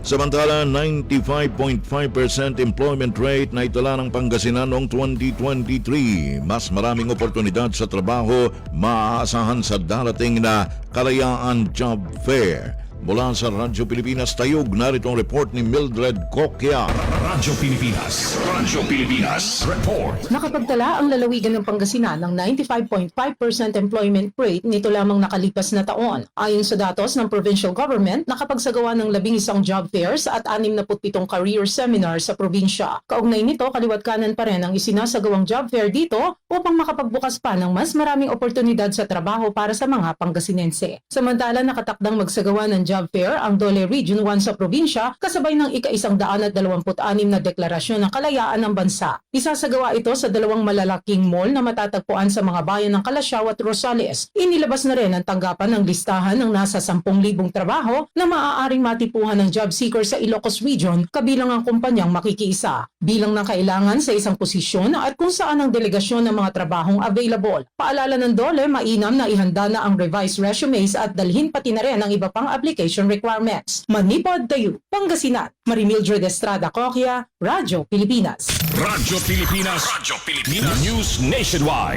Samantala, 95.5% employment rate na itala ng Pangasinan noong 2023. Mas maraming oportunidad sa trabaho maaasahan sa darating na Kalayaan Job Fair. Mula sa Radyo Pilipinas Tayug, narito ang report ni Mildred Coquia. Radyo Pilipinas Report. Nakapagtala ang lalawigan ng Pangasinan ng 95.5% employment rate nito lamang nakalipas na taon. Ayon sa datos ng provincial government, nakapagsagawa ng 11 job fairs at 67 career seminars sa probinsya. Kaugnay nito, kaliwat kanan pa rin ang isinasagawang job fair dito upang makapagbukas pa ng mas maraming oportunidad sa trabaho para sa mga Pangasinense. Samantala, nakatakdang magsagawa ng job fair ang Dole Region 1 sa probinsya kasabay ng ika-126 na deklarasyon ng kalayaan ng bansa. Isasagawa ito sa dalawang malalaking mall na matatagpuan sa mga bayan ng Calasiao at Rosales. Inilabas na rin ang tanggapan ng listahan ng nasa 10,000 trabaho na maaaring matipuhan ng job seeker sa Ilocos Region kabilang ang kumpanyang makikiisa. Bilang ng kailangan sa isang posisyon at kung saan ang delegasyon ng mga trabahong available. Paalala ng Dole, mainam na ihanda na ang revised resumes at dalhin pati na rin ang iba pang application requirements. Manipod Tayo, Pangasinan. Marimildred Estrada Coquia, Radyo Pilipinas. Radyo Pilipinas News Nationwide.